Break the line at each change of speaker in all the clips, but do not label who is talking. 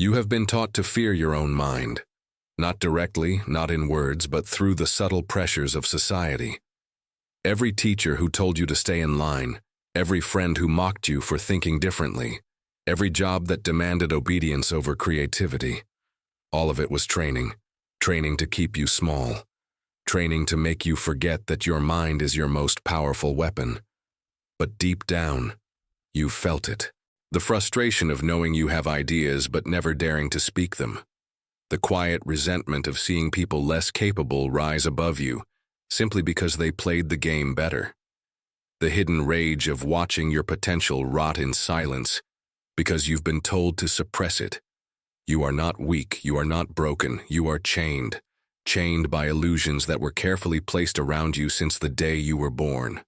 You have been taught to fear your own mind, not directly, not in words, but through the subtle pressures of society. Every teacher who told you to stay in line, every friend who mocked you for thinking differently, every job that demanded obedience over creativity, all of it was training, training to keep you small, training to make you forget that your mind is your most powerful weapon. But deep down, you felt it. The frustration of knowing you have ideas but never daring to speak them. The quiet resentment of seeing people less capable rise above you simply because they played the game better. The hidden rage of watching your potential rot in silence because you've been told to suppress it. You are not weak, you are not broken, you are chained, chained by illusions that were carefully placed around you since the day you were born.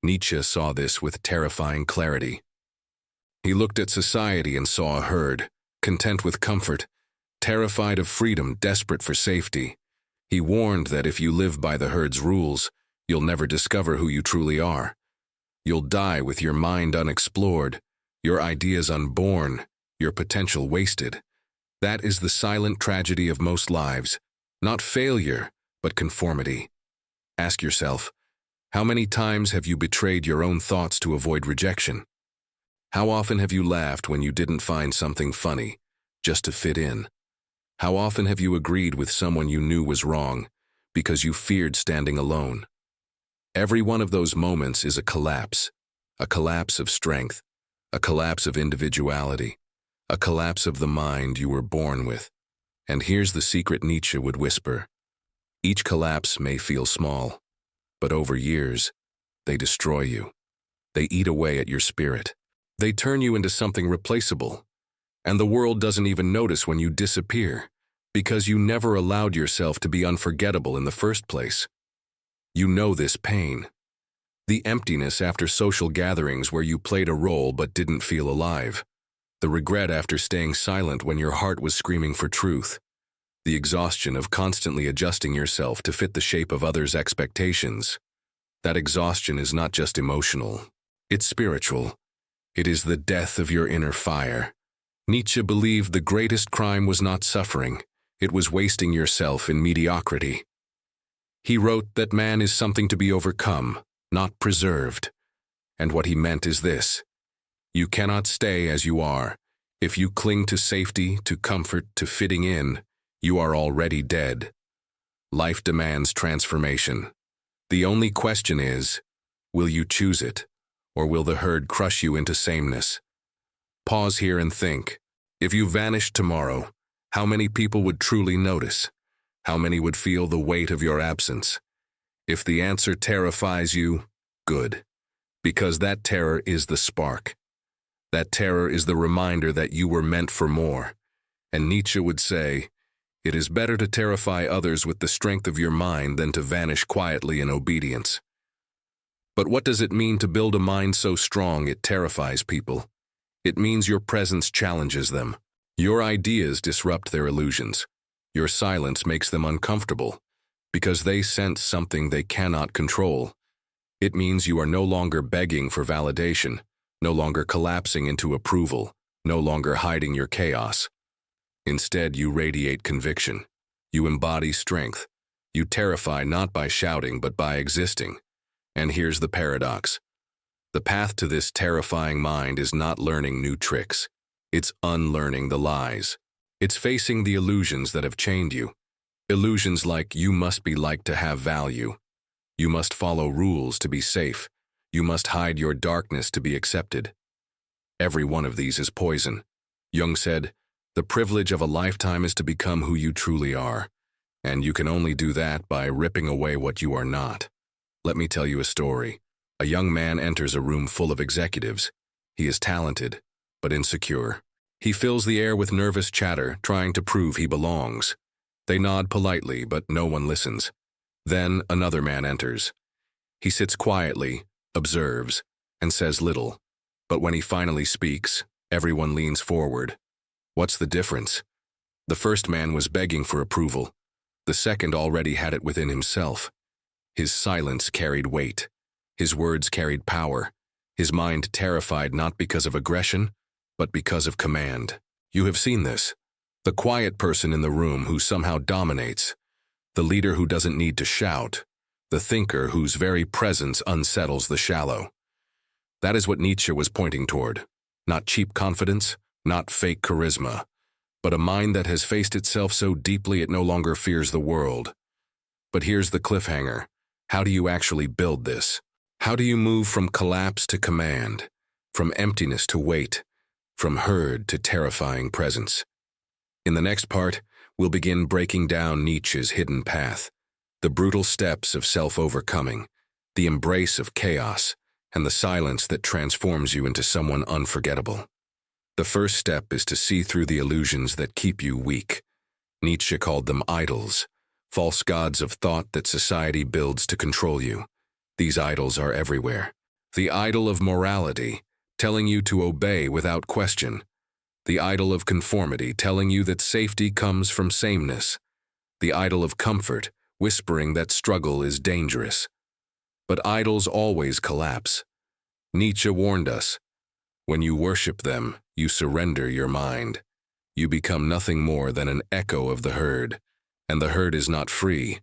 Nietzsche saw this with terrifying clarity. He looked at society and saw a herd, content with comfort, terrified of freedom, desperate for safety. He warned that if you live by the herd's rules, you'll never discover who you truly are. You'll die with your mind unexplored, your ideas unborn, your potential wasted. That is the silent tragedy of most lives, not failure, but conformity. Ask yourself, how many times have you betrayed your own thoughts to avoid rejection? How often have you laughed when you didn't find something funny, just to fit in? How often have you agreed with someone you knew was wrong because you feared standing alone? Every one of those moments is a collapse of strength, a collapse of individuality, a collapse of the mind you were born with. And here's the secret Nietzsche would whisper. Each collapse may feel small, but over years, they destroy you. They eat away at your spirit. They turn you into something replaceable, and the world doesn't even notice when you disappear, because you never allowed yourself to be unforgettable in the first place. You know this pain. The emptiness after social gatherings where you played a role but didn't feel alive. The regret after staying silent when your heart was screaming for truth. The exhaustion of constantly adjusting yourself to fit the shape of others' expectations. That exhaustion is not just emotional, it's spiritual. It is the death of your inner fire. Nietzsche believed the greatest crime was not suffering, it was wasting yourself in mediocrity. He wrote that man is something to be overcome, not preserved. And what he meant is this: you cannot stay as you are. If you cling to safety, to comfort, to fitting in, you are already dead. Life demands transformation. The only question is, will you choose it? Or will the herd crush you into sameness? Pause here and think. If you vanished tomorrow, how many people would truly notice? How many would feel the weight of your absence? If the answer terrifies you, good. Because that terror is the spark. That terror is the reminder that you were meant for more. And Nietzsche would say, it is better to terrify others with the strength of your mind than to vanish quietly in obedience. But what does it mean to build a mind so strong it terrifies people? It means your presence challenges them. Your ideas disrupt their illusions. Your silence makes them uncomfortable, because they sense something they cannot control. It means you are no longer begging for validation, no longer collapsing into approval, no longer hiding your chaos. Instead, you radiate conviction. You embody strength. You terrify not by shouting but by existing. And here's the paradox. The path to this terrifying mind is not learning new tricks. It's unlearning the lies. It's facing the illusions that have chained you. Illusions like you must be liked to have value. You must follow rules to be safe. You must hide your darkness to be accepted. Every one of these is poison. Jung said, the privilege of a lifetime is to become who you truly are. And you can only do that by ripping away what you are not. Let me tell you a story. A young man enters a room full of executives. He is talented, but insecure. He fills the air with nervous chatter, trying to prove he belongs. They nod politely, but no one listens. Then another man enters. He sits quietly, observes, and says little. But when he finally speaks, everyone leans forward. What's the difference? The first man was begging for approval. The second already had it within himself. His silence carried weight. His words carried power. His mind terrified not because of aggression, but because of command. You have seen this. The quiet person in the room who somehow dominates. The leader who doesn't need to shout. The thinker whose very presence unsettles the shallow. That is what Nietzsche was pointing toward. Not cheap confidence, not fake charisma, but a mind that has faced itself so deeply it no longer fears the world. But here's the cliffhanger. How do you actually build this? How do you move from collapse to command, from emptiness to weight, from herd to terrifying presence? In the next part, we'll begin breaking down Nietzsche's hidden path, the brutal steps of self-overcoming, the embrace of chaos, and the silence that transforms you into someone unforgettable. The first step is to see through the illusions that keep you weak. Nietzsche called them idols, false gods of thought that society builds to control you. These idols are everywhere. The idol of morality, telling you to obey without question. The idol of conformity, telling you that safety comes from sameness. The idol of comfort, whispering that struggle is dangerous. But idols always collapse. Nietzsche warned us, when you worship them, you surrender your mind. You become nothing more than an echo of the herd. And the herd is not free.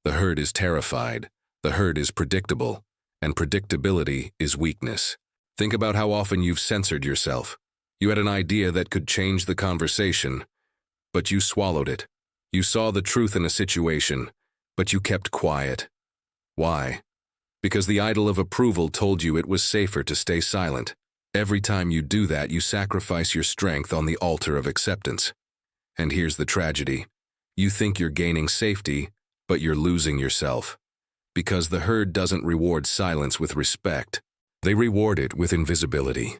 The herd is terrified. The herd is predictable. And predictability is weakness. Think about how often you've censored yourself. You had an idea that could change the conversation, but you swallowed it. You saw the truth in a situation, but you kept quiet. Why? Because the idol of approval told you it was safer to stay silent. Every time you do that, you sacrifice your strength on the altar of acceptance. And here's the tragedy. You think you're gaining safety, but you're losing yourself. Because the herd doesn't reward silence with respect. They reward it with invisibility.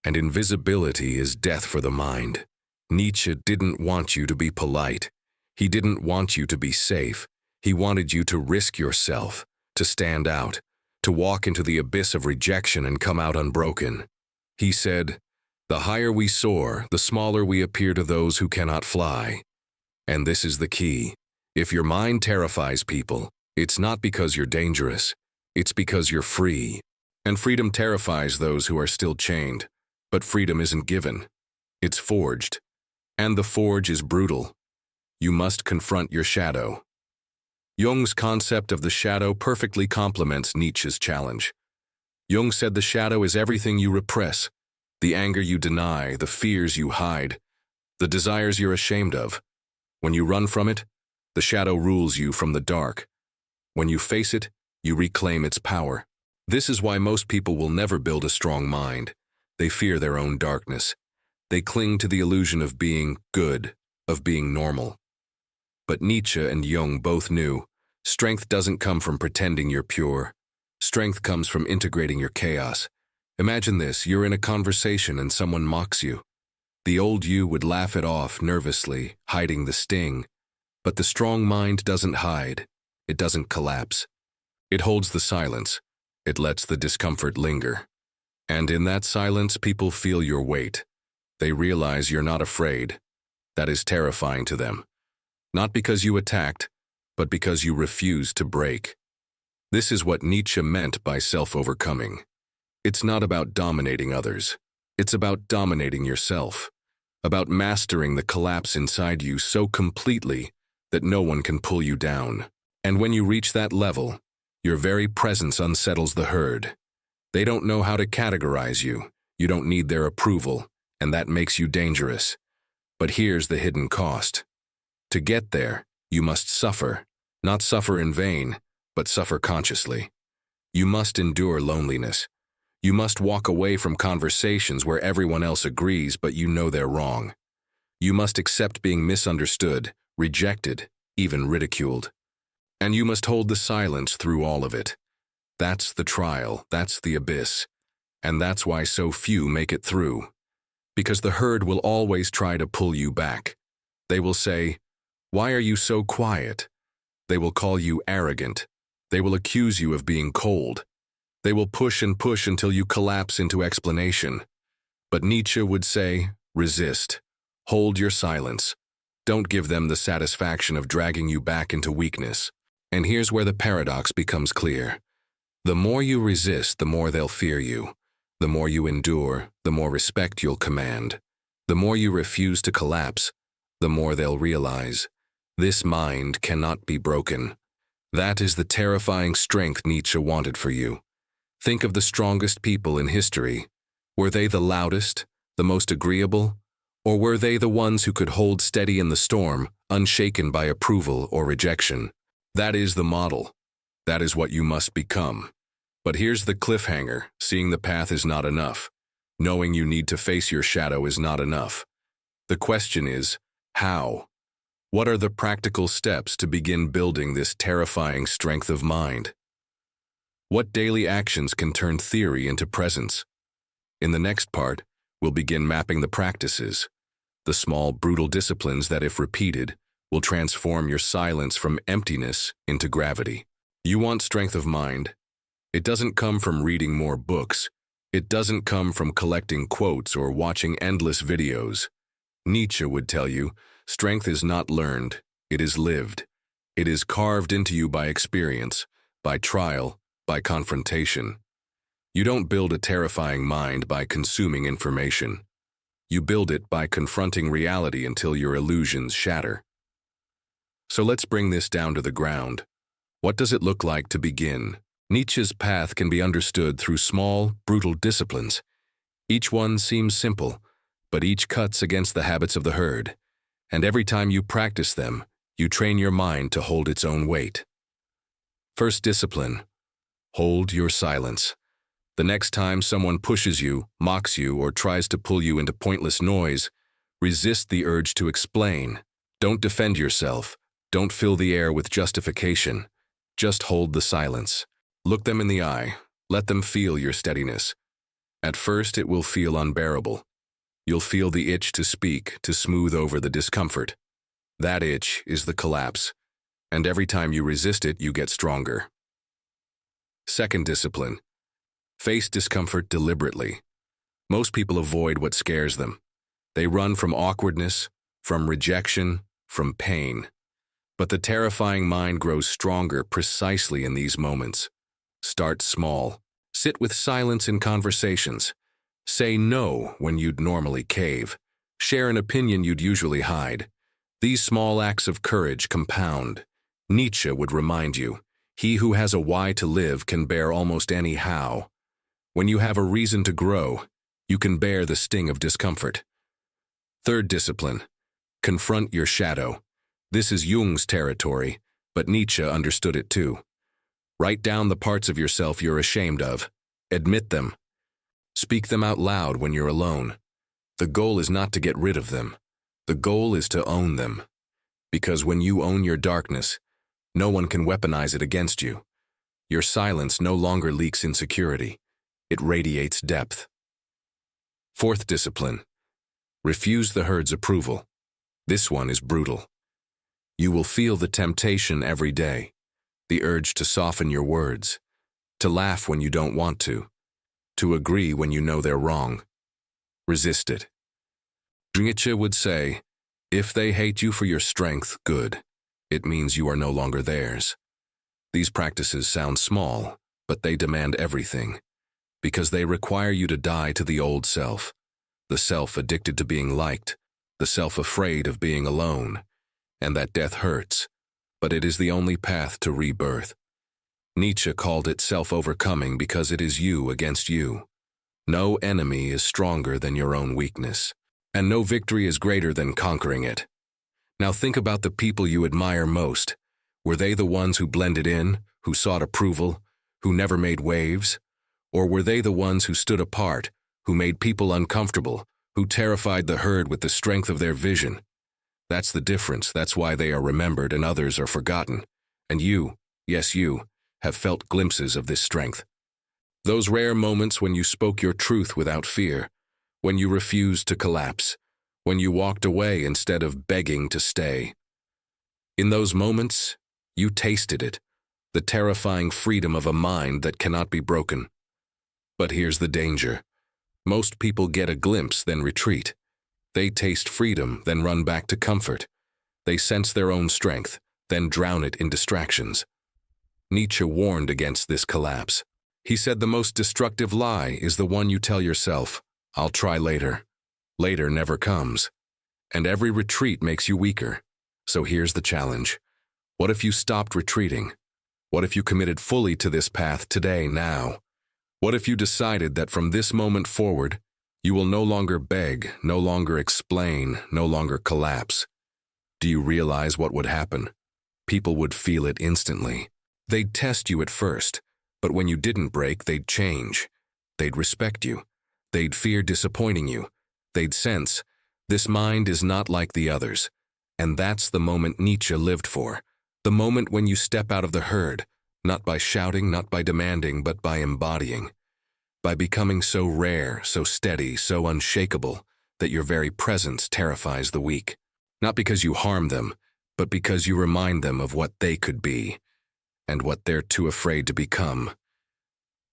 And invisibility is death for the mind. Nietzsche didn't want you to be polite. He didn't want you to be safe. He wanted you to risk yourself, to stand out, to walk into the abyss of rejection and come out unbroken. He said, "The higher we soar, the smaller we appear to those who cannot fly." And this is the key. If your mind terrifies people, it's not because you're dangerous. It's because you're free. And freedom terrifies those who are still chained. But freedom isn't given. It's forged. And the forge is brutal. You must confront your shadow. Jung's concept of the shadow perfectly complements Nietzsche's challenge. Jung said the shadow is everything you repress, the anger you deny, the fears you hide, the desires you're ashamed of. When you run from it, the shadow rules you from the dark. When you face it, you reclaim its power. This is why most people will never build a strong mind. They fear their own darkness. They cling to the illusion of being good, of being normal. But Nietzsche and Jung both knew, strength doesn't come from pretending you're pure. Strength comes from integrating your chaos. Imagine this, you're in a conversation and someone mocks you. The old you would laugh it off nervously, hiding the sting. But the strong mind doesn't hide. It doesn't collapse. It holds the silence. It lets the discomfort linger. And in that silence, people feel your weight. They realize you're not afraid. That is terrifying to them. Not because you attacked, but because you refuse to break. This is what Nietzsche meant by self-overcoming. It's not about dominating others. It's about dominating yourself. About mastering the collapse inside you so completely that no one can pull you down. And when you reach that level, your very presence unsettles the herd. They don't know how to categorize you. You don't need their approval, and that makes you dangerous. But here's the hidden cost. To get there, you must suffer. Not suffer in vain, but suffer consciously. You must endure loneliness. You must walk away from conversations where everyone else agrees, but you know they're wrong. You must accept being misunderstood, rejected, even ridiculed. And you must hold the silence through all of it. That's the trial, that's the abyss. And that's why so few make it through. Because the herd will always try to pull you back. They will say, "Why are you so quiet?" They will call you arrogant. They will accuse you of being cold. They will push and push until you collapse into explanation. But Nietzsche would say, resist. Hold your silence. Don't give them the satisfaction of dragging you back into weakness. And here's where the paradox becomes clear. The more you resist, the more they'll fear you. The more you endure, the more respect you'll command. The more you refuse to collapse, the more they'll realize. This mind cannot be broken. That is the terrifying strength Nietzsche wanted for you. Think of the strongest people in history. Were they the loudest, the most agreeable, or were they the ones who could hold steady in the storm, unshaken by approval or rejection? That is the model. That is what you must become. But here's the cliffhanger: seeing the path is not enough. Knowing you need to face your shadow is not enough. The question is, how? What are the practical steps to begin building this terrifying strength of mind? What daily actions can turn theory into presence? In the next part, we'll begin mapping the practices, the small, brutal disciplines that, if repeated, will transform your silence from emptiness into gravity. You want strength of mind? It doesn't come from reading more books. It doesn't come from collecting quotes or watching endless videos. Nietzsche would tell you, strength is not learned, it is lived. It is carved into you by experience, by trial, by confrontation. You don't build a terrifying mind by consuming information. You build it by confronting reality until your illusions shatter. So let's bring this down to the ground. What does it look like to begin? Nietzsche's path can be understood through small, brutal disciplines. Each one seems simple, but each cuts against the habits of the herd. And every time you practice them, you train your mind to hold its own weight. First discipline: hold your silence. The next time someone pushes you, mocks you, or tries to pull you into pointless noise, resist the urge to explain. Don't defend yourself. Don't fill the air with justification. Just hold the silence. Look them in the eye. Let them feel your steadiness. At first, it will feel unbearable. You'll feel the itch to speak, to smooth over the discomfort. That itch is the collapse, and every time you resist it, you get stronger. Second discipline: face discomfort deliberately. Most people avoid what scares them. They run from awkwardness, from rejection, from pain. But the terrifying mind grows stronger precisely in these moments. Start small. Sit with silence in conversations. Say no when you'd normally cave. Share an opinion you'd usually hide. These small acts of courage compound. Nietzsche would remind you, he who has a why to live can bear almost any how. When you have a reason to grow, you can bear the sting of discomfort. Third discipline: confront your shadow. This is Jung's territory, but Nietzsche understood it too. Write down the parts of yourself you're ashamed of. Admit them. Speak them out loud when you're alone. The goal is not to get rid of them. The goal is to own them. Because when you own your darkness, no one can weaponize it against you. Your silence no longer leaks insecurity. It radiates depth. Fourth discipline: refuse the herd's approval. This one is brutal. You will feel the temptation every day, the urge to soften your words, to laugh when you don't want to agree when you know they're wrong. Resist it. Nietzsche would say, if they hate you for your strength, good. It means you are no longer theirs. These practices sound small, but they demand everything, because they require you to die to the old self, the self addicted to being liked, the self afraid of being alone, and that death hurts, but it is the only path to rebirth. Nietzsche called it self-overcoming because it is you against you. No enemy is stronger than your own weakness, and no victory is greater than conquering it. Now think about the people you admire most. Were they the ones who blended in, who sought approval, who never made waves? Or were they the ones who stood apart, who made people uncomfortable, who terrified the herd with the strength of their vision? That's the difference. That's why they are remembered and others are forgotten. And you, yes you, have felt glimpses of this strength. Those rare moments when you spoke your truth without fear, when you refused to collapse, when you walked away instead of begging to stay. In those moments, you tasted it, the terrifying freedom of a mind that cannot be broken. But here's the danger. Most people get a glimpse, then retreat. They taste freedom, then run back to comfort. They sense their own strength, then drown it in distractions. Nietzsche warned against this collapse. He said the most destructive lie is the one you tell yourself, I'll try later. Later never comes. And every retreat makes you weaker. So here's the challenge. What if you stopped retreating? What if you committed fully to this path today, now? What if you decided that from this moment forward, you will no longer beg, no longer explain, no longer collapse? Do you realize what would happen? People would feel it instantly. They'd test you at first, but when you didn't break, they'd change. They'd respect you. They'd fear disappointing you. They'd sense, this mind is not like the others. And that's the moment Nietzsche lived for. The moment when you step out of the herd, not by shouting, not by demanding, but by embodying. By becoming so rare, so steady, so unshakable, that your very presence terrifies the weak. Not because you harm them, but because you remind them of what they could be, and what they're too afraid to become.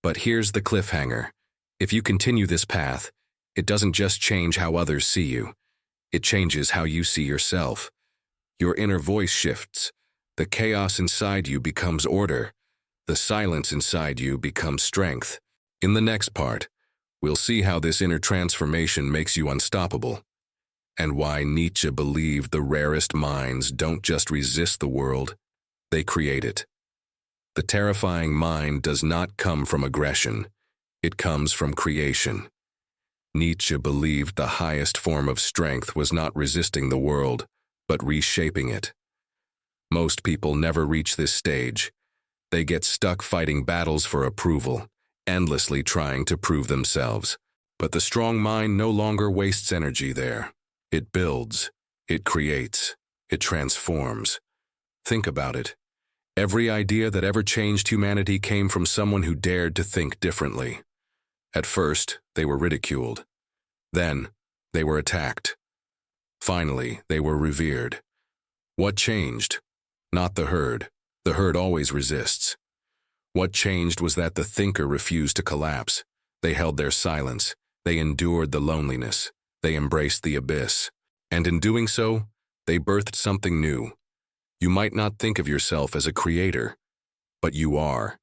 But here's the cliffhanger. If you continue this path, it doesn't just change how others see you. It changes how you see yourself. Your inner voice shifts. The chaos inside you becomes order. The silence inside you becomes strength. In the next part, we'll see how this inner transformation makes you unstoppable, and why Nietzsche believed the rarest minds don't just resist the world, they create it. The terrifying mind does not come from aggression, it comes from creation. Nietzsche believed the highest form of strength was not resisting the world, but reshaping it. Most people never reach this stage. They get stuck fighting battles for approval, endlessly trying to prove themselves. But the strong mind no longer wastes energy there. It builds, it creates, it transforms. Think about it. Every idea that ever changed humanity came from someone who dared to think differently. At first, they were ridiculed. Then, they were attacked. Finally, they were revered. What changed? Not the herd. The herd always resists. What changed was that the thinker refused to collapse. They held their silence. They endured the loneliness. They embraced the abyss. And in doing so, they birthed something new. You might not think of yourself as a creator, but you are.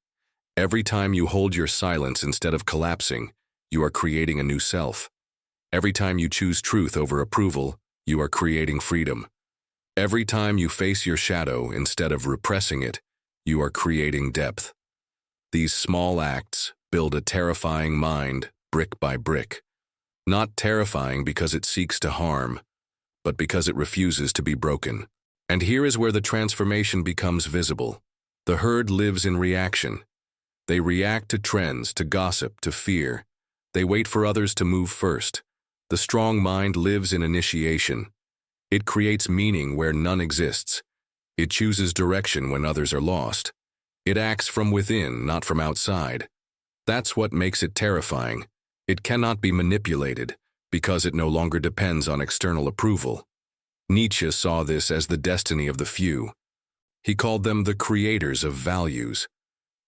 Every time you hold your silence instead of collapsing, you are creating a new self. Every time you choose truth over approval, you are creating freedom. Every time you face your shadow instead of repressing it, you are creating depth. These small acts build a terrifying mind, brick by brick. Not terrifying because it seeks to harm, but because it refuses to be broken. And here is where the transformation becomes visible. The herd lives in reaction. They react to trends, to gossip, to fear. They wait for others to move first. The strong mind lives in initiation. It creates meaning where none exists. It chooses direction when others are lost. It acts from within, not from outside. That's what makes it terrifying. It cannot be manipulated, because it no longer depends on external approval. Nietzsche saw this as the destiny of the few. He called them the creators of values,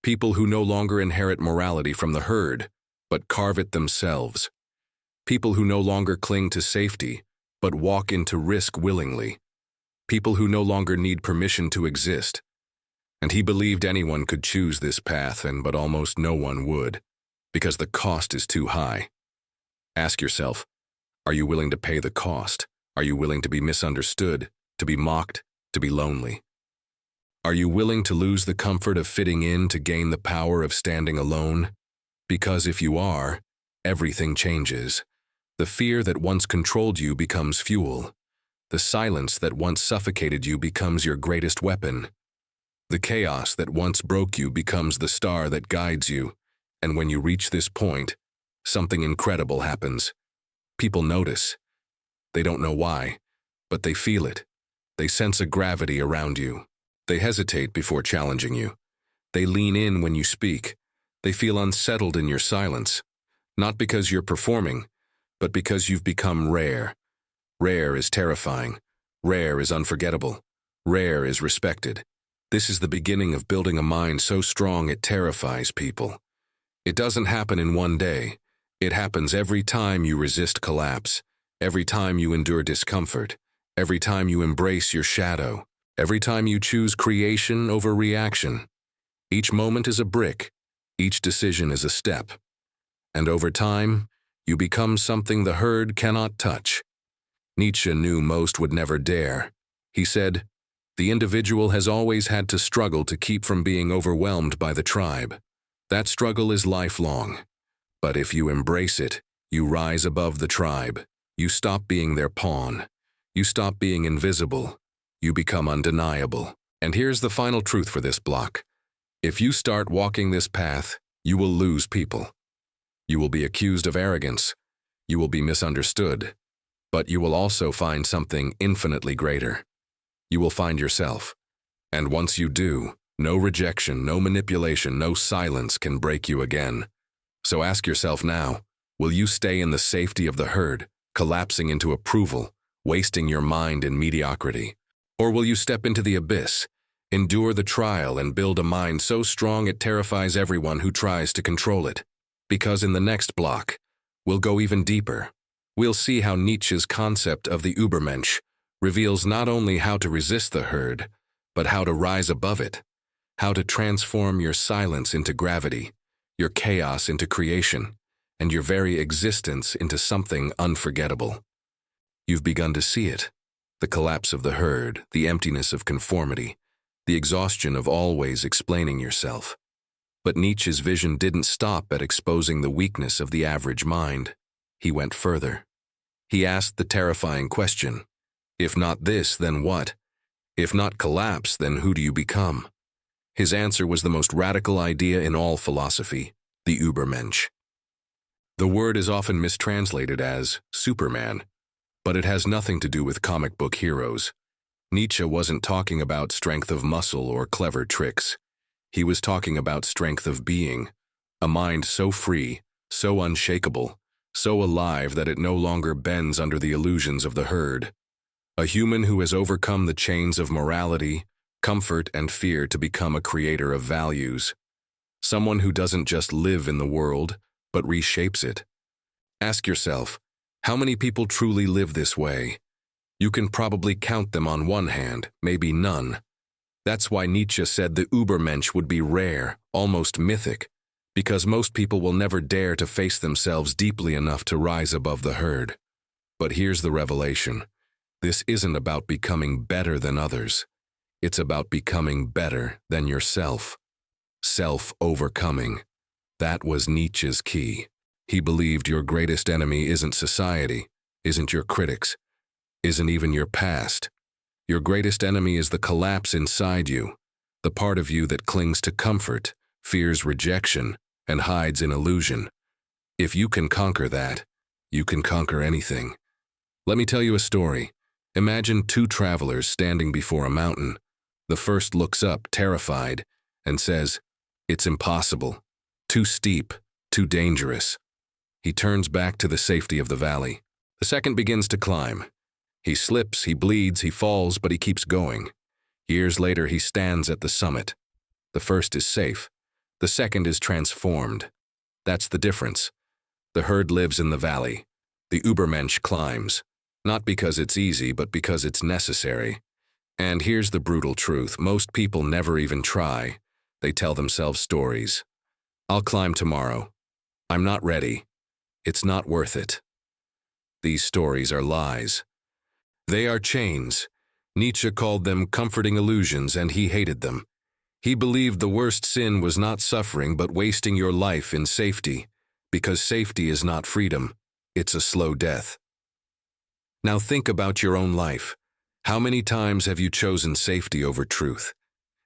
people who no longer inherit morality from the herd, but carve it themselves. People who no longer cling to safety, but walk into risk willingly. People who no longer need permission to exist. And he believed anyone could choose this path, but almost no one would, because the cost is too high. Ask yourself, are you willing to pay the cost? Are you willing to be misunderstood, to be mocked, to be lonely? Are you willing to lose the comfort of fitting in to gain the power of standing alone? Because if you are, everything changes. The fear that once controlled you becomes fuel. The silence that once suffocated you becomes your greatest weapon. The chaos that once broke you becomes the star that guides you. And when you reach this point, something incredible happens. People notice. They don't know why, but they feel it. They sense a gravity around you. They hesitate before challenging you. They lean in when you speak. They feel unsettled in your silence. Not because you're performing, but because you've become rare. Rare is terrifying. Rare is unforgettable. Rare is respected. This is the beginning of building a mind so strong it terrifies people. It doesn't happen in one day. It happens every time you resist collapse, every time you endure discomfort, every time you embrace your shadow, every time you choose creation over reaction. Each moment is a brick. Each decision is a step. And over time, You become something the herd cannot touch. Nietzsche knew most would never dare. He said, "The individual has always had to struggle to keep from being overwhelmed by the tribe. That struggle is lifelong. But if you embrace it, you rise above the tribe. You stop being their pawn. You stop being invisible. You become undeniable." And here's the final truth for this block. If you start walking this path, you will lose people. You will be accused of arrogance. You will be misunderstood. But you will also find something infinitely greater. You will find yourself. And once you do, no rejection, no manipulation, no silence can break you again. So ask yourself now, will you stay in the safety of the herd, collapsing into approval, wasting your mind in mediocrity? Or will you step into the abyss, endure the trial, and build a mind so strong it terrifies everyone who tries to control it? Because in the next block, we'll go even deeper. We'll see how Nietzsche's concept of the Übermensch reveals not only how to resist the herd, but how to rise above it, how to transform your silence into gravity, your chaos into creation, and your very existence into something unforgettable. You've begun to see it, the collapse of the herd, the emptiness of conformity, the exhaustion of always explaining yourself. But Nietzsche's vision didn't stop at exposing the weakness of the average mind. He went further. He asked the terrifying question, if not this, then what? If not collapse, then who do you become? His answer was the most radical idea in all philosophy, the Übermensch. The word is often mistranslated as Superman, but it has nothing to do with comic book heroes. Nietzsche wasn't talking about strength of muscle or clever tricks. He was talking about strength of being, a mind so free, so unshakable, so alive that it no longer bends under the illusions of the herd. A human who has overcome the chains of morality, comfort, and fear to become a creator of values. Someone who doesn't just live in the world, but reshapes it. Ask yourself, how many people truly live this way? You can probably count them on one hand, maybe none. That's why Nietzsche said the Übermensch would be rare, almost mythic, because most people will never dare to face themselves deeply enough to rise above the herd. But here's the revelation. This isn't about becoming better than others. It's about becoming better than yourself. Self-overcoming. That was Nietzsche's key. He believed your greatest enemy isn't society, isn't your critics, isn't even your past. Your greatest enemy is the collapse inside you, the part of you that clings to comfort, fears rejection, and hides in illusion. If you can conquer that, you can conquer anything. Let me tell you a story. Imagine two travelers standing before a mountain. The first looks up, terrified, and says, "It's impossible. Too steep, too dangerous." He turns back to the safety of the valley. The second begins to climb. He slips, he bleeds, he falls, but he keeps going. Years later, he stands at the summit. The first is safe. The second is transformed. That's the difference. The herd lives in the valley. The Übermensch climbs. Not because it's easy, but because it's necessary. And here's the brutal truth. Most people never even try. They tell themselves stories. I'll climb tomorrow. I'm not ready. It's not worth it. These stories are lies. They are chains. Nietzsche called them comforting illusions, and he hated them. He believed the worst sin was not suffering, but wasting your life in safety, because safety is not freedom. It's a slow death. Now think about your own life. How many times have you chosen safety over truth?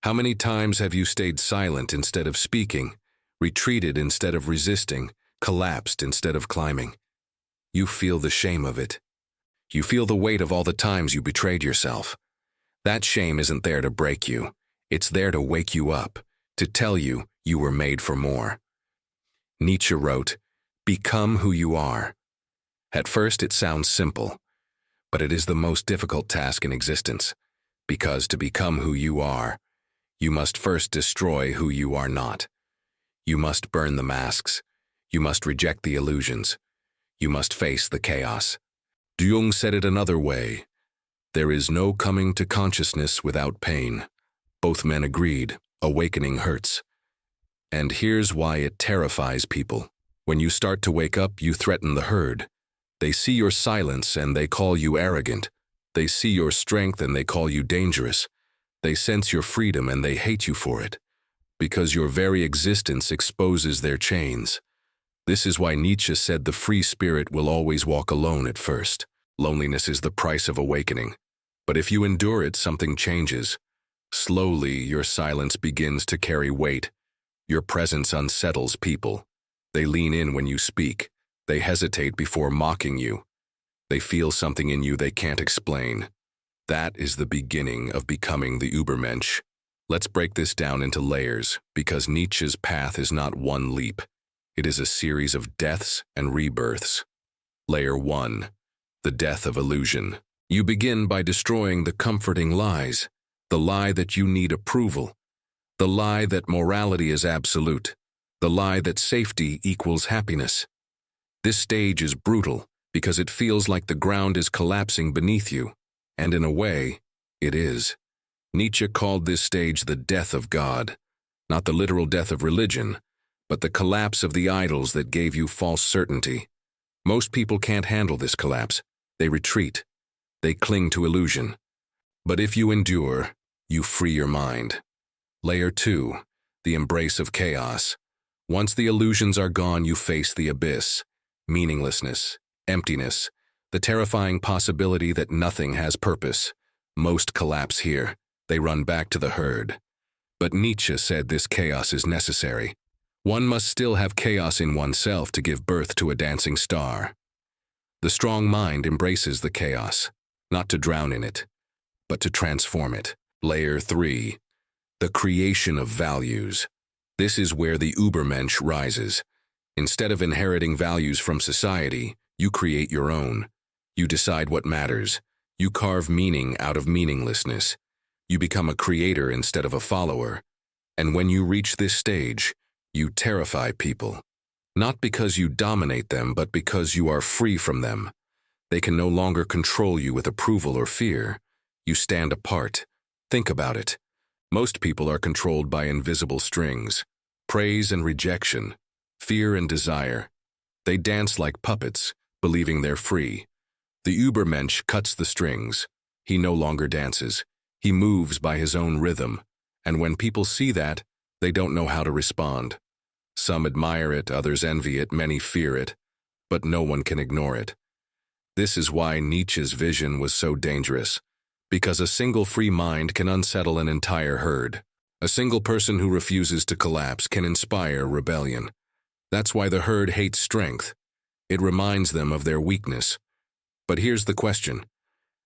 How many times have you stayed silent instead of speaking, retreated instead of resisting, collapsed instead of climbing? You feel the shame of it. You feel the weight of all the times you betrayed yourself. That shame isn't there to break you. It's there to wake you up, to tell you you were made for more. Nietzsche wrote, "Become who you are." At first it sounds simple, but it is the most difficult task in existence, because to become who you are, you must first destroy who you are not. You must burn the masks. You must reject the illusions. You must face the chaos. Jung said it another way. There is no coming to consciousness without pain. Both men agreed, awakening hurts. And here's why it terrifies people. When you start to wake up, you threaten the herd. They see your silence and they call you arrogant. They see your strength and they call you dangerous. They sense your freedom and they hate you for it, because your very existence exposes their chains. This is why Nietzsche said the free spirit will always walk alone at first. Loneliness is the price of awakening. But if you endure it, something changes. Slowly, your silence begins to carry weight. Your presence unsettles people. They lean in when you speak. They hesitate before mocking you. They feel something in you they can't explain. That is the beginning of becoming the Übermensch. Let's break this down into layers, because Nietzsche's path is not one leap. It is a series of deaths and rebirths. Layer 1. The death of illusion. You begin by destroying the comforting lies. The lie that you need approval. The lie that morality is absolute. The lie that safety equals happiness. This stage is brutal because it feels like the ground is collapsing beneath you. And in a way, it is. Nietzsche called this stage the death of God. Not the literal death of religion, but the collapse of the idols that gave you false certainty. Most people can't handle this collapse. They retreat. They cling to illusion. But if you endure, you free your mind. Layer 2. The embrace of chaos. Once the illusions are gone, you face the abyss. Meaninglessness, emptiness, the terrifying possibility that nothing has purpose. Most collapse here. They run back to the herd. But Nietzsche said this chaos is necessary. One must still have chaos in oneself to give birth to a dancing star. The strong mind embraces the chaos, not to drown in it, but to transform it. Layer 3. The creation of values. This is where the Übermensch rises. Instead of inheriting values from society, you create your own. You decide what matters. You carve meaning out of meaninglessness. You become a creator instead of a follower. And when you reach this stage, you terrify people. Not because you dominate them, but because you are free from them. They can no longer control you with approval or fear. You stand apart. Think about it. Most people are controlled by invisible strings. Praise and rejection. Fear and desire. They dance like puppets, believing they're free. The Übermensch cuts the strings. He no longer dances. He moves by his own rhythm. And when people see that, they don't know how to respond. Some admire it, others envy it, many fear it, but no one can ignore it. This is why Nietzsche's vision was so dangerous, because a single free mind can unsettle an entire herd. A single person who refuses to collapse can inspire rebellion. That's why the herd hates strength. It reminds them of their weakness. But here's the question.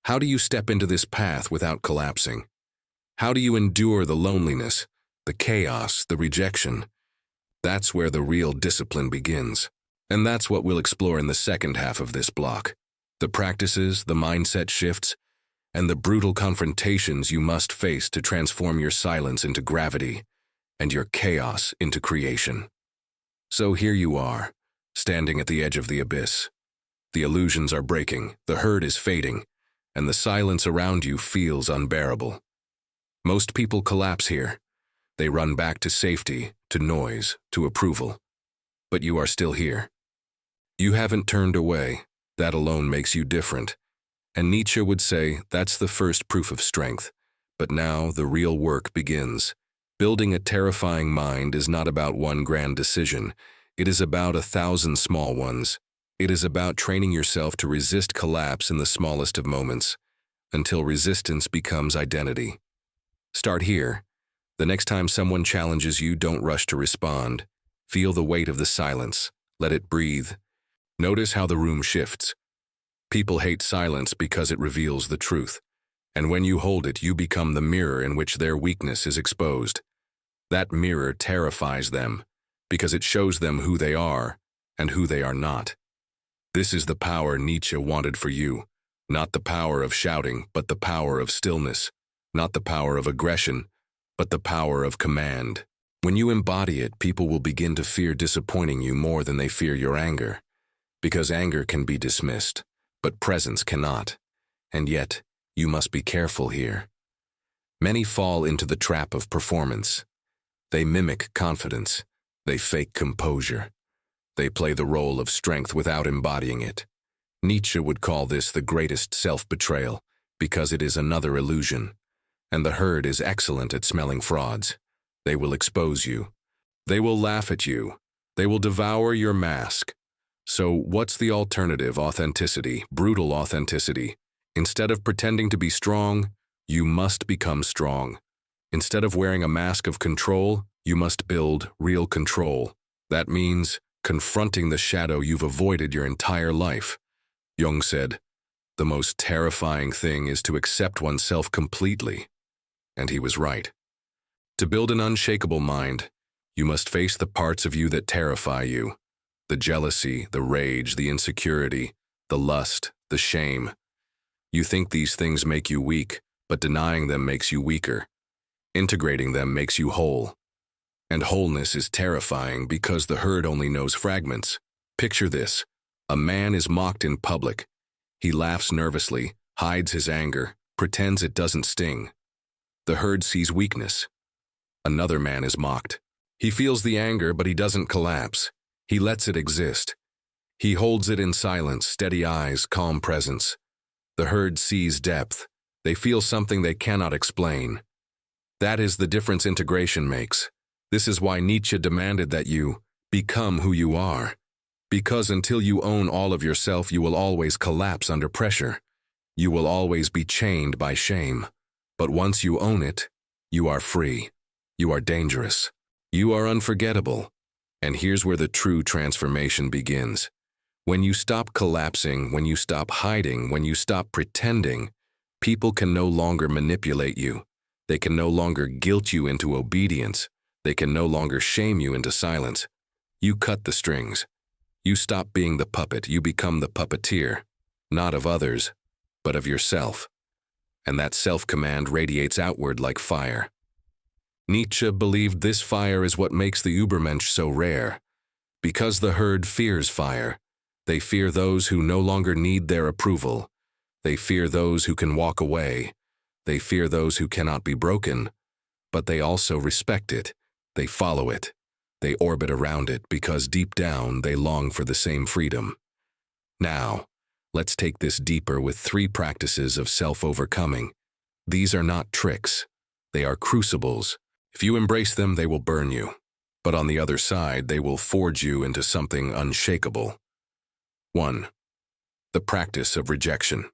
How do you step into this path without collapsing? How do you endure the loneliness, the chaos, the rejection? That's where the real discipline begins. And that's what we'll explore in the second half of this block. The practices, the mindset shifts, and the brutal confrontations you must face to transform your silence into gravity and your chaos into creation. So here you are, standing at the edge of the abyss. The illusions are breaking, the herd is fading, and the silence around you feels unbearable. Most people collapse here. They run back to safety, to noise, to approval. But you are still here. You haven't turned away. That alone makes you different. And Nietzsche would say that's the first proof of strength. But now the real work begins. Building a terrifying mind is not about one grand decision. It is about 1,000 small ones. It is about training yourself to resist collapse in the smallest of moments, until resistance becomes identity. Start here. The next time someone challenges you, don't rush to respond. Feel the weight of the silence. Let it breathe. Notice how the room shifts. People hate silence because it reveals the truth. And when you hold it, you become the mirror in which their weakness is exposed. That mirror terrifies them, because it shows them who they are and who they are not. This is the power Nietzsche wanted for you. Not the power of shouting, but the power of stillness. Not the power of aggression, but the power of command. When you embody it, people will begin to fear disappointing you more than they fear your anger. Because anger can be dismissed, but presence cannot. And yet, you must be careful here. Many fall into the trap of performance. They mimic confidence. They fake composure. They play the role of strength without embodying it. Nietzsche would call this the greatest self-betrayal, because it is another illusion. And the herd is excellent at smelling frauds. They will expose you. They will laugh at you. They will devour your mask. So what's the alternative? Authenticity, brutal authenticity. Instead of pretending to be strong, you must become strong. Instead of wearing a mask of control, you must build real control. That means confronting the shadow you've avoided your entire life. Jung said, "The most terrifying thing is to accept oneself completely." And he was right. To build an unshakable mind, you must face the parts of you that terrify you. The jealousy, the rage, the insecurity, the lust, the shame. You think these things make you weak, but denying them makes you weaker. Integrating them makes you whole. And wholeness is terrifying because the herd only knows fragments. Picture this. A man is mocked in public. He laughs nervously, hides his anger, pretends it doesn't sting. The herd sees weakness. Another man is mocked. He feels the anger, but he doesn't collapse. He lets it exist. He holds it in silence, steady eyes, calm presence. The herd sees depth. They feel something they cannot explain. That is the difference integration makes. This is why Nietzsche demanded that you become who you are. Because until you own all of yourself, you will always collapse under pressure. You will always be chained by shame. But once you own it, you are free. You are dangerous. You are unforgettable. And here's where the true transformation begins. When you stop collapsing, when you stop hiding, when you stop pretending, people can no longer manipulate you. They can no longer guilt you into obedience. They can no longer shame you into silence. You cut the strings. You stop being the puppet. You become the puppeteer, not of others, but of yourself. And that self-command radiates outward like fire. Nietzsche believed this fire is what makes the Übermensch so rare. Because the herd fears fire, they fear those who no longer need their approval. They fear those who can walk away. They fear those who cannot be broken. But they also respect it. They follow it. They orbit around it because deep down they long for the same freedom. Now, let's take this deeper with 3 practices of self-overcoming. These are not tricks. They are crucibles. If you embrace them, they will burn you. But on the other side, they will forge you into something unshakable. 1. The practice of rejection.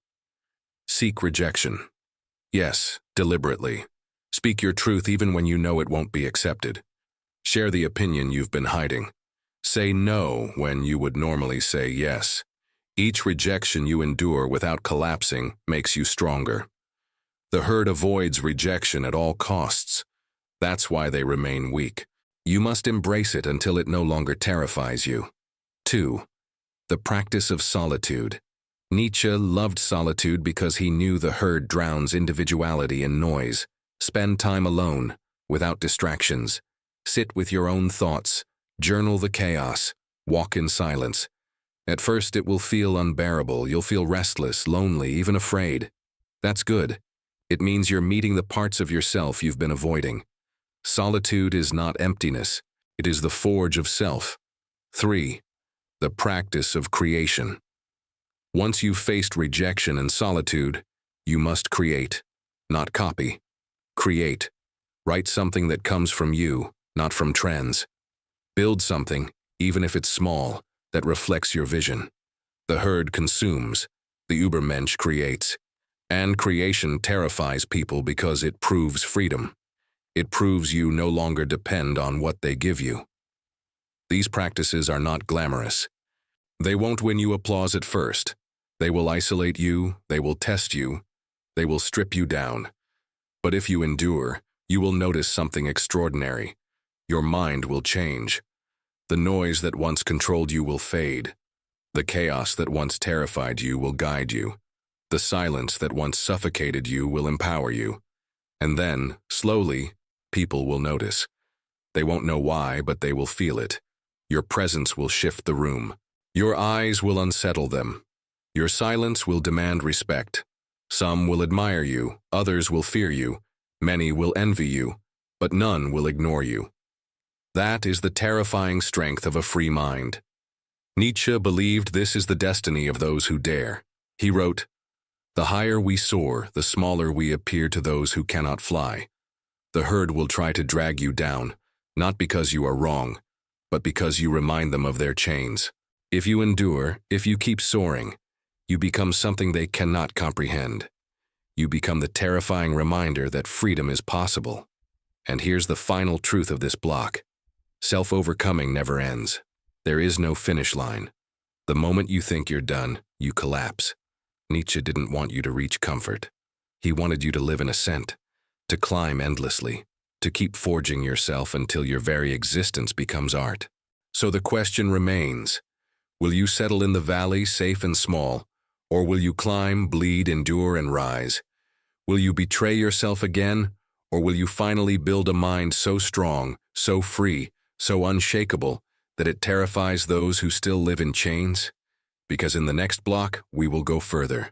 Seek rejection. Yes, deliberately. Speak your truth even when you know it won't be accepted. Share the opinion you've been hiding. Say no when you would normally say yes. Each rejection you endure without collapsing makes you stronger. The herd avoids rejection at all costs. That's why they remain weak. You must embrace it until it no longer terrifies you. 2. The practice of solitude. Nietzsche loved solitude because he knew the herd drowns individuality in noise. Spend time alone, without distractions. Sit with your own thoughts. Journal the chaos. Walk in silence. At first it will feel unbearable. You'll feel restless, lonely, even afraid. That's good. It means you're meeting the parts of yourself you've been avoiding. Solitude is not emptiness. It is the forge of self. 3. The practice of creation. Once you've faced rejection and solitude, you must create, not copy. Create. Write something that comes from you, not from trends. Build something, even if it's small, that reflects your vision. The herd consumes. The Übermensch creates. And creation terrifies people because it proves freedom. It proves you no longer depend on what they give you. These practices are not glamorous. They won't win you applause at first. They will isolate you, they will test you, they will strip you down. But if you endure, you will notice something extraordinary. Your mind will change. The noise that once controlled you will fade. The chaos that once terrified you will guide you. The silence that once suffocated you will empower you. And then, slowly, people will notice. They won't know why, but they will feel it. Your presence will shift the room. Your eyes will unsettle them. Your silence will demand respect. Some will admire you, others will fear you, many will envy you, but none will ignore you. That is the terrifying strength of a free mind. Nietzsche believed this is the destiny of those who dare. He wrote, "The higher we soar, the smaller we appear to those who cannot fly. The herd will try to drag you down, not because you are wrong, but because you remind them of their chains. If you endure, if you keep soaring, you become something they cannot comprehend. You become the terrifying reminder that freedom is possible." And here's the final truth of this block. Self-overcoming never ends. There is no finish line. The moment you think you're done, you collapse. Nietzsche didn't want you to reach comfort. He wanted you to live in ascent, to climb endlessly, to keep forging yourself until your very existence becomes art. So the question remains, will you settle in the valley safe and small, or will you climb, bleed, endure, and rise? Will you betray yourself again, or will you finally build a mind so strong, so free, so unshakable, that it terrifies those who still live in chains? Because in the next block, we will go further.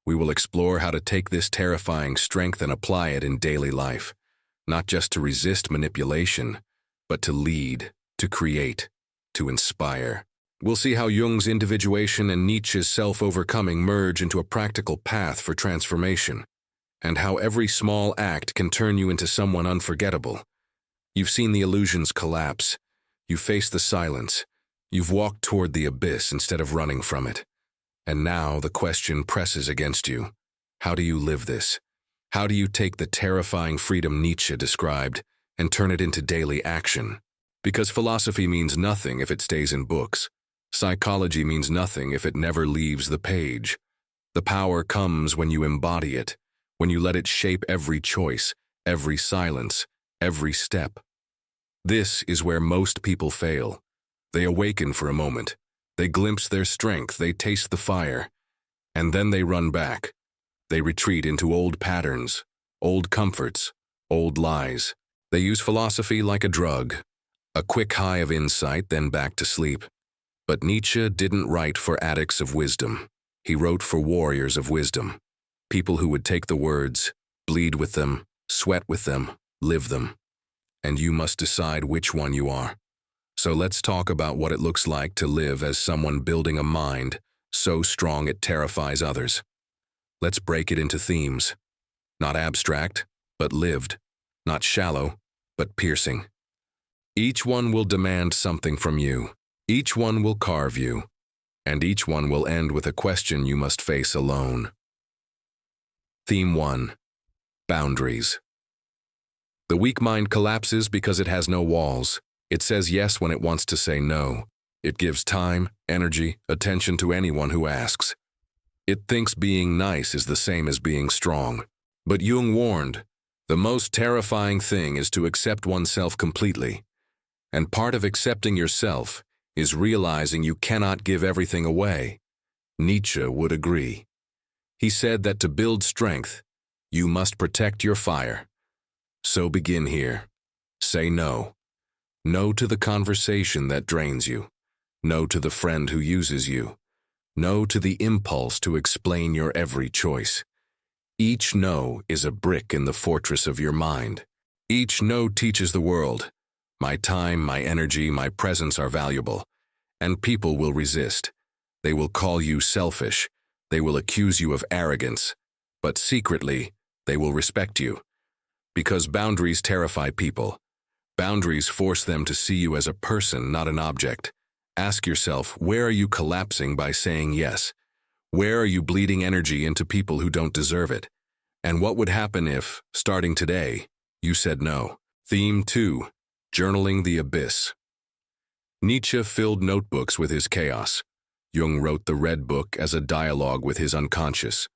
We will explore how to take this terrifying strength and apply it in daily life, not just to resist manipulation, but to lead, to create, to inspire. We'll see how Jung's individuation and Nietzsche's self-overcoming merge into a practical path for transformation, and how every small act can turn you into someone unforgettable. You've seen the illusions collapse. You've faced the silence. You've walked toward the abyss instead of running from it. And now the question presses against you. How do you live this? How do you take the terrifying freedom Nietzsche described and turn it into daily action? Because philosophy means nothing if it stays in books. Psychology means nothing if it never leaves the page. The power comes when you embody it, when you let it shape every choice, every silence, every step. This is where most people fail. They awaken for a moment. They glimpse their strength, they taste the fire, and then they run back. They retreat into old patterns, old comforts, old lies. They use philosophy like a drug, a quick high of insight, then back to sleep. But Nietzsche didn't write for addicts of wisdom. He wrote for warriors of wisdom, people who would take the words, bleed with them, sweat with them, live them. And you must decide which one you are. So let's talk about what it looks like to live as someone building a mind so strong it terrifies others. Let's break it into themes. Not abstract, but lived. Not shallow, but piercing. Each one will demand something from you. Each one will carve you. And each one will end with a question you must face alone. Theme 1. Boundaries. The weak mind collapses because it has no walls. It says yes when it wants to say no. It gives time, energy, attention to anyone who asks. It thinks being nice is the same as being strong. But Jung warned, the most terrifying thing is to accept oneself completely. And part of accepting yourself is realizing you cannot give everything away. Nietzsche would agree. He said that to build strength, you must protect your fire. So begin here. Say no. No to the conversation that drains you. No to the friend who uses you. No to the impulse to explain your every choice. Each no is a brick in the fortress of your mind. Each no teaches the world, my time, my energy, my presence are valuable. And people will resist. They will call you selfish. They will accuse you of arrogance. But secretly, they will respect you. Because boundaries terrify people. Boundaries force them to see you as a person, not an object. Ask yourself, where are you collapsing by saying yes? Where are you bleeding energy into people who don't deserve it? And what would happen if, starting today, you said no? Theme 2. Journaling the abyss. Nietzsche filled notebooks with his chaos. Jung wrote the Red Book as a dialogue with his unconscious.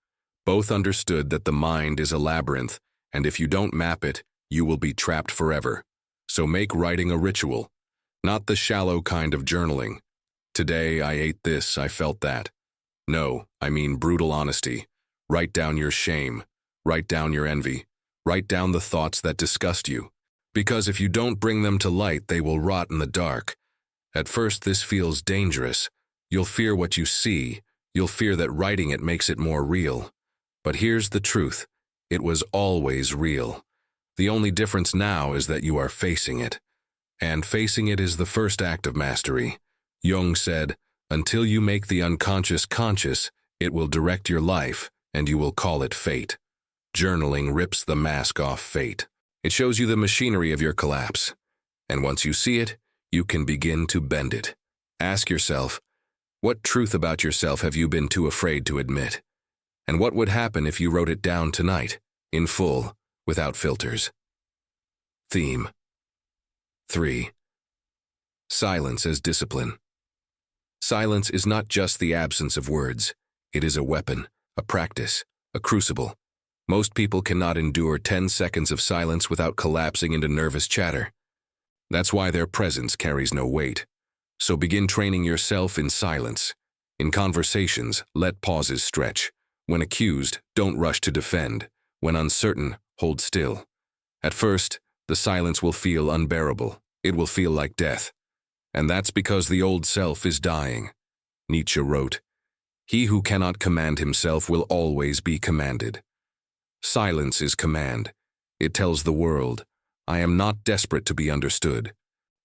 Both understood that the mind is a labyrinth, and if you don't map it, you will be trapped forever. So make writing a ritual, not the shallow kind of journaling. Today I ate this, I felt that. No, I mean brutal honesty. Write down your shame. Write down your envy. Write down the thoughts that disgust you. Because if you don't bring them to light, they will rot in the dark. At first this feels dangerous. You'll fear what you see. You'll fear that writing it makes it more real. But here's the truth. It was always real. The only difference now is that you are facing it. And facing it is the first act of mastery. Jung said, Until you make the unconscious conscious, it will direct your life, and you will call it fate. Journaling rips the mask off fate. It shows you the machinery of your collapse. And once you see it, you can begin to bend it. Ask yourself, what truth about yourself have you been too afraid to admit? And what would happen if you wrote it down tonight, in full, without filters? Theme 3. Silence as discipline. Silence is not just the absence of words. It is a weapon, a practice, a crucible. Most people cannot endure 10 seconds of silence without collapsing into nervous chatter. That's why their presence carries no weight. So begin training yourself in silence. In conversations, let pauses stretch. When accused, don't rush to defend. When uncertain, hold still. At first, the silence will feel unbearable. It will feel like death. And that's because the old self is dying. Nietzsche wrote, "He who cannot command himself will always be commanded." Silence is command. It tells the world, I am not desperate to be understood.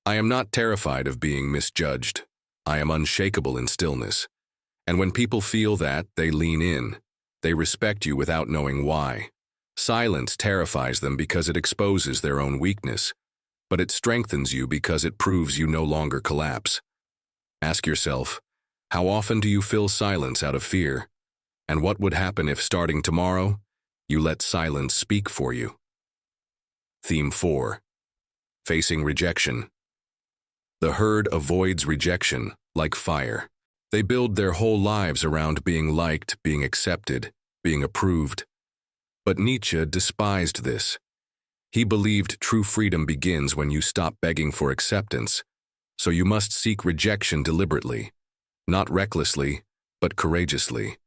I am not terrified of being misjudged. I am unshakable in stillness. And when people feel that, they lean in. They respect you without knowing why. Silence terrifies them because it exposes their own weakness, but it strengthens you because it proves you no longer collapse. Ask yourself, how often do you fill silence out of fear? And what would happen if, starting tomorrow, you let silence speak for you? Theme 4. Facing rejection. The herd avoids rejection like fire. They build their whole lives around being liked, being accepted, being approved. But Nietzsche despised this. He believed true freedom begins when you stop begging for acceptance. So you must seek rejection deliberately, not recklessly, but courageously.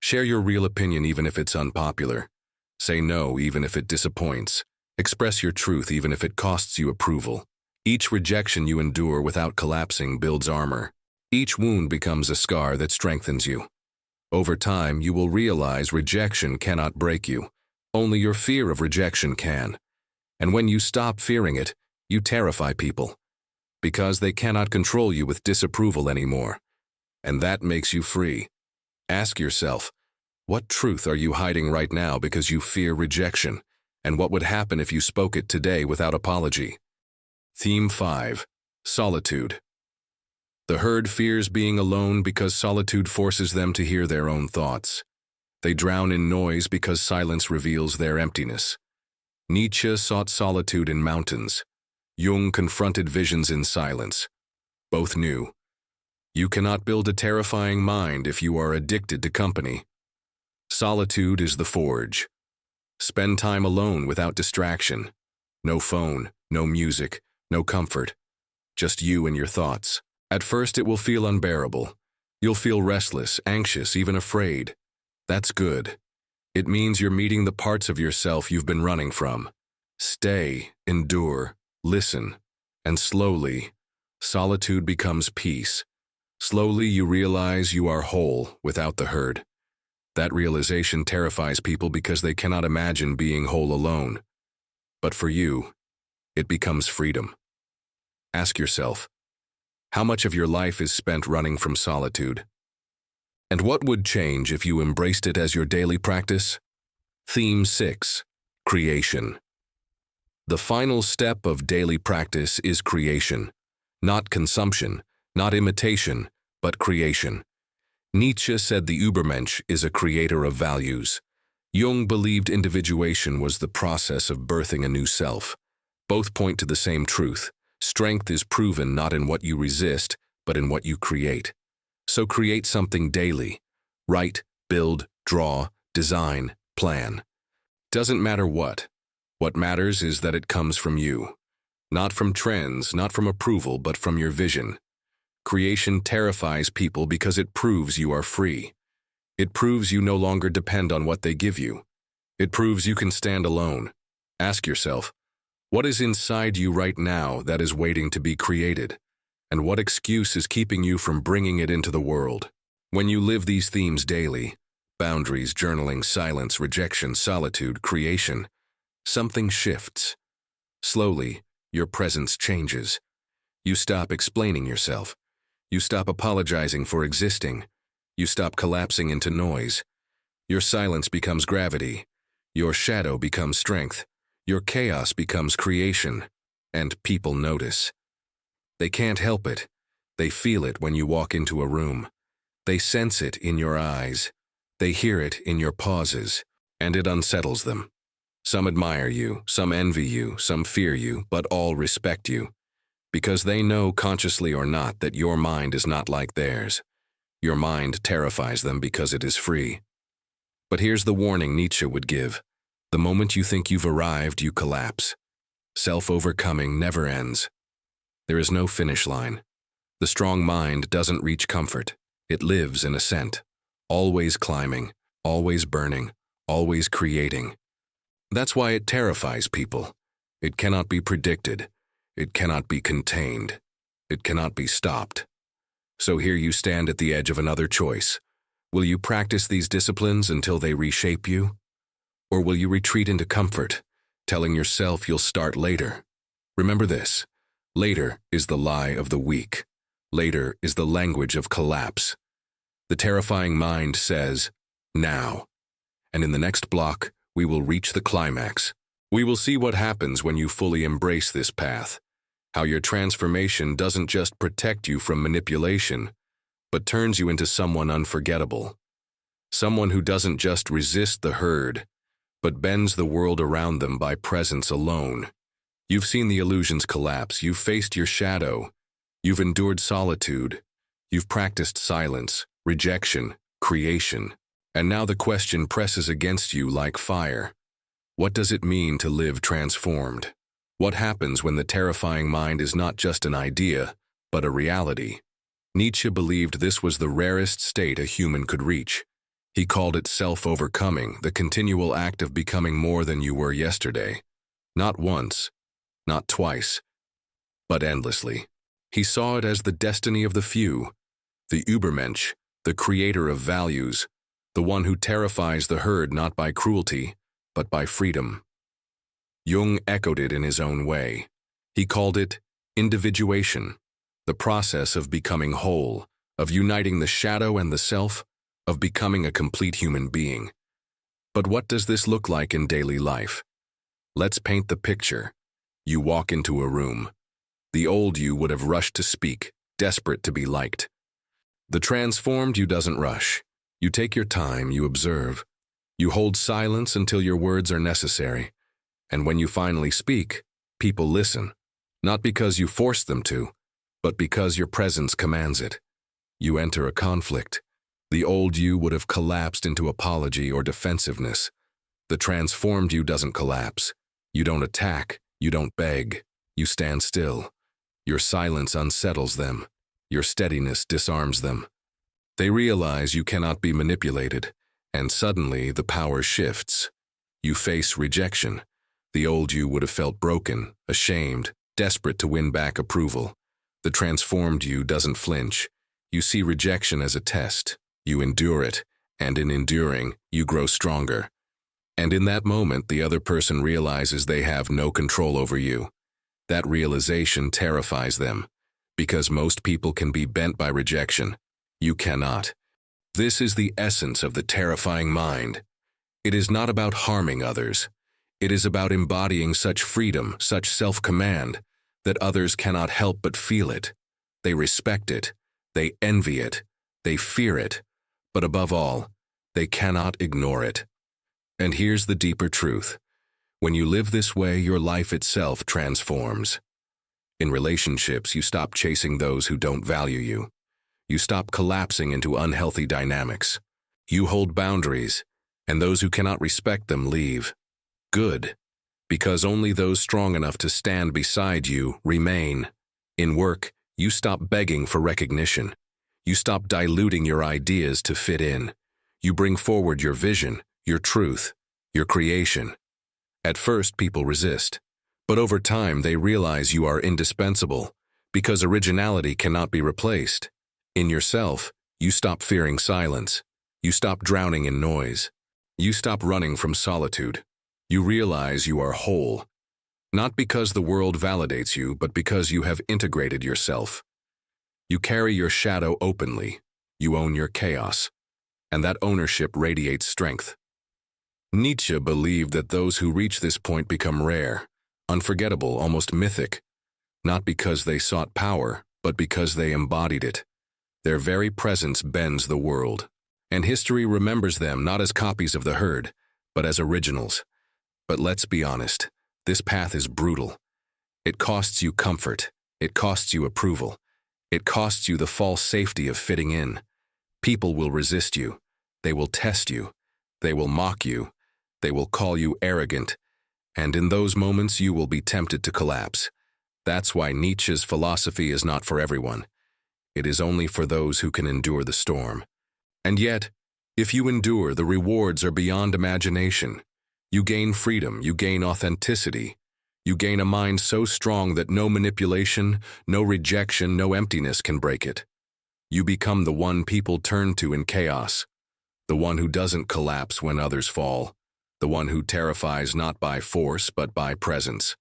Share your real opinion even if it's unpopular. Say no even if it disappoints. Express your truth even if it costs you approval. Each rejection you endure without collapsing builds armor. Each wound becomes a scar that strengthens you. Over time, you will realize rejection cannot break you. Only your fear of rejection can. And when you stop fearing it, you terrify people. Because they cannot control you with disapproval anymore. And that makes you free. Ask yourself, what truth are you hiding right now because you fear rejection? And what would happen if you spoke it today without apology? Theme 5. Solitude. The herd fears being alone because solitude forces them to hear their own thoughts. They drown in noise because silence reveals their emptiness. Nietzsche sought solitude in mountains. Jung confronted visions in silence. Both knew. You cannot build a terrifying mind if you are addicted to company. Solitude is the forge. Spend time alone without distraction. No phone, no music, no comfort. Just you and your thoughts. At first it will feel unbearable. You'll feel restless, anxious, even afraid. That's good. It means you're meeting the parts of yourself you've been running from. Stay, endure, listen, and slowly, solitude becomes peace. Slowly you realize you are whole without the herd. That realization terrifies people because they cannot imagine being whole alone. But for you, it becomes freedom. Ask yourself, how much of your life is spent running from solitude? And what would change if you embraced it as your daily practice? Theme 6. Creation. The final step of daily practice is creation. Not consumption, not imitation, but creation. Nietzsche said the Übermensch is a creator of values. Jung believed individuation was the process of birthing a new self. Both point to the same truth. Strength is proven not in what you resist, but in what you create. So create something daily. Write, build, draw, design, plan. Doesn't matter what. What matters is that it comes from you. Not from trends, not from approval, but from your vision. Creation terrifies people because it proves you are free. It proves you no longer depend on what they give you. It proves you can stand alone. Ask yourself, what is inside you right now that is waiting to be created? And what excuse is keeping you from bringing it into the world? When you live these themes daily, boundaries, journaling, silence, rejection, solitude, creation, something shifts. Slowly, your presence changes. You stop explaining yourself. You stop apologizing for existing. You stop collapsing into noise. Your silence becomes gravity. Your shadow becomes strength. Your chaos becomes creation. And people notice. They can't help it. They feel it when you walk into a room. They sense it in your eyes. They hear it in your pauses. And it unsettles them. Some admire you, some envy you, some fear you, but all respect you. Because they know, consciously or not, that your mind is not like theirs. Your mind terrifies them because it is free. But here's the warning Nietzsche would give. The moment you think you've arrived, you collapse. Self-overcoming never ends. There is no finish line. The strong mind doesn't reach comfort. It lives in ascent, always climbing, always burning, always creating. That's why it terrifies people. It cannot be predicted. It cannot be contained. It cannot be stopped. So here you stand at the edge of another choice. Will you practice these disciplines until they reshape you? Or will you retreat into comfort, telling yourself you'll start later? Remember this. Later is the lie of the weak. Later is the language of collapse. The terrifying mind says, now. And in the next block, we will reach the climax. We will see what happens when you fully embrace this path. How your transformation doesn't just protect you from manipulation, but turns you into someone unforgettable. Someone who doesn't just resist the herd, but bends the world around them by presence alone. You've seen the illusions collapse. You've faced your shadow. You've endured solitude. You've practiced silence, rejection, creation. And now the question presses against you like fire. What does it mean to live transformed? What happens when the terrifying mind is not just an idea, but a reality? Nietzsche believed this was the rarest state a human could reach. He called it self-overcoming, the continual act of becoming more than you were yesterday. Not once, not twice, but endlessly. He saw it as the destiny of the few, the Übermensch, the creator of values, the one who terrifies the herd not by cruelty, but by freedom. Jung echoed it in his own way. He called it individuation, the process of becoming whole, of uniting the shadow and the self, of becoming a complete human being. But what does this look like in daily life? Let's paint the picture. You walk into a room. The old you would have rushed to speak, desperate to be liked. The transformed you doesn't rush. You take your time, you observe. You hold silence until your words are necessary. And when you finally speak, people listen. Not because you force them to, but because your presence commands it. You enter a conflict. The old you would have collapsed into apology or defensiveness. The transformed you doesn't collapse. You don't attack. You don't beg. You stand still. Your silence unsettles them. Your steadiness disarms them. They realize you cannot be manipulated, and suddenly the power shifts. You face rejection. The old you would have felt broken, ashamed, desperate to win back approval. The transformed you doesn't flinch. You see rejection as a test. You endure it, and in enduring, you grow stronger. And in that moment, the other person realizes they have no control over you. That realization terrifies them, because most people can be bent by rejection. You cannot. This is the essence of the terrifying mind. It is not about harming others. It is about embodying such freedom, such self-command, that others cannot help but feel it. They respect it. They envy it. They fear it. But above all, they cannot ignore it. And here's the deeper truth. When you live this way, your life itself transforms. In relationships, you stop chasing those who don't value you. You stop collapsing into unhealthy dynamics. You hold boundaries, and those who cannot respect them leave. Good, because only those strong enough to stand beside you remain. In work, you stop begging for recognition. You stop diluting your ideas to fit in. You bring forward your vision, your truth, your creation. At first, people resist, but over time they realize you are indispensable, because originality cannot be replaced. In yourself, you stop fearing silence. You stop drowning in noise. You stop running from solitude. You realize you are whole, not because the world validates you, but because you have integrated yourself. You carry your shadow openly. You own your chaos. And that ownership radiates strength. Nietzsche believed that those who reach this point become rare, unforgettable, almost mythic, not because they sought power, but because they embodied it. Their very presence bends the world, and history remembers them not as copies of the herd, but as originals. But let's be honest, this path is brutal. It costs you comfort, it costs you approval, it costs you the false safety of fitting in. People will resist you, they will test you, they will mock you, they will call you arrogant, and in those moments you will be tempted to collapse. That's why Nietzsche's philosophy is not for everyone. It is only for those who can endure the storm. And yet, if you endure, the rewards are beyond imagination. You gain freedom, you gain authenticity. You gain a mind so strong that no manipulation, no rejection, no emptiness can break it. You become the one people turn to in chaos, the one who doesn't collapse when others fall, the one who terrifies not by force but by presence.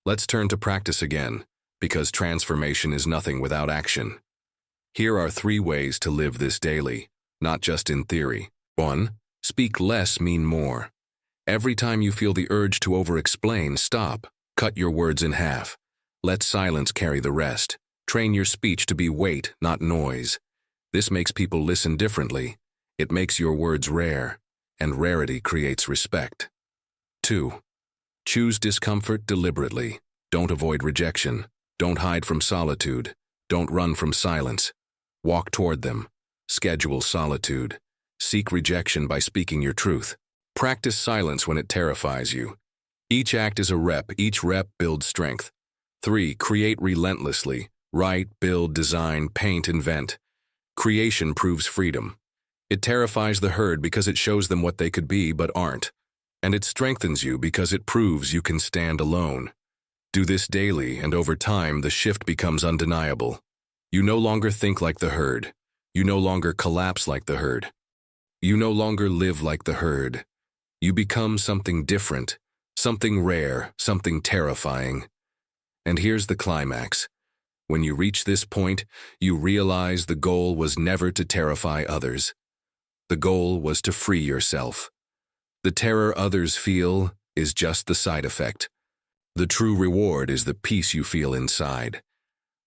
Let's turn to practice again, because transformation is nothing without action. Here are 3 ways to live this daily, not just in theory. 1. Speak less, mean more. Every time you feel the urge to over-explain, stop. Cut your words in half. Let silence carry the rest. Train your speech to be weight, not noise. This makes people listen differently. It makes your words rare, and rarity creates respect. 2. Choose discomfort deliberately. Don't avoid rejection. Don't hide from solitude. Don't run from silence. Walk toward them. Schedule solitude. Seek rejection by speaking your truth. Practice silence when it terrifies you. Each act is a rep. Each rep builds strength. 3. Create relentlessly. Write, build, design, paint, invent. Creation proves freedom. It terrifies the herd because it shows them what they could be but aren't. And it strengthens you because it proves you can stand alone. Do this daily, and over time, the shift becomes undeniable. You no longer think like the herd. You no longer collapse like the herd. You no longer live like the herd. You become something different, something rare, something terrifying. And here's the climax. When you reach this point, you realize the goal was never to terrify others. The goal was to free yourself. The terror others feel is just the side effect. The true reward is the peace you feel inside.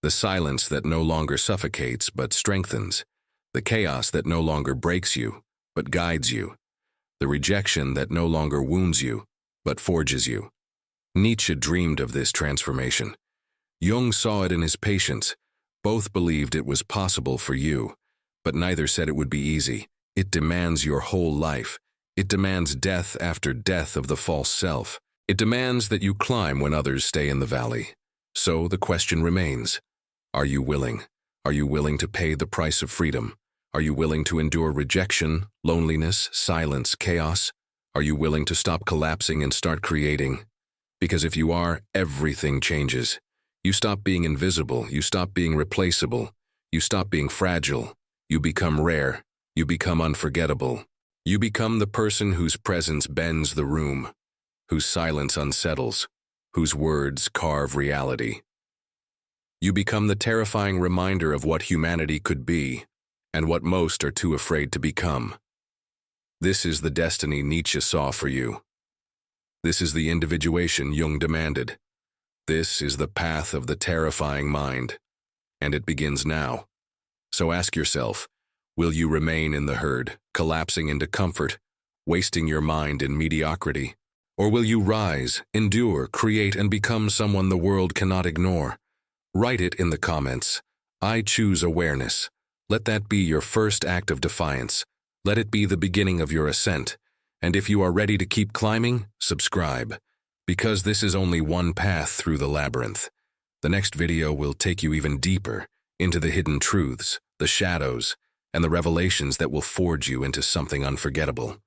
The silence that no longer suffocates but strengthens. The chaos that no longer breaks you but guides you. The rejection that no longer wounds you but forges you. Nietzsche dreamed of this transformation. Jung saw it in his patients. Both believed it was possible for you, but neither said it would be easy. It demands your whole life. It demands death after death of the false self. It demands that you climb when others stay in the valley. So the question remains, are you willing? Are you willing to pay the price of freedom? Are you willing to endure rejection, loneliness, silence, chaos? Are you willing to stop collapsing and start creating? Because if you are, everything changes. You stop being invisible, you stop being replaceable, you stop being fragile, you become rare, you become unforgettable. You become the person whose presence bends the room, whose silence unsettles, whose words carve reality. You become the terrifying reminder of what humanity could be, and what most are too afraid to become. This is the destiny Nietzsche saw for you. This is the individuation Jung demanded. This is the path of the terrifying mind, and it begins now. So ask yourself, will you remain in the herd, collapsing into comfort, wasting your mind in mediocrity? Or will you rise, endure, create, and become someone the world cannot ignore? Write it in the comments. I choose awareness. Let that be your first act of defiance. Let it be the beginning of your ascent. And if you are ready to keep climbing, subscribe. Because this is only one path through the labyrinth. The next video will take you even deeper into the hidden truths, the shadows, and the revelations that will forge you into something unforgettable.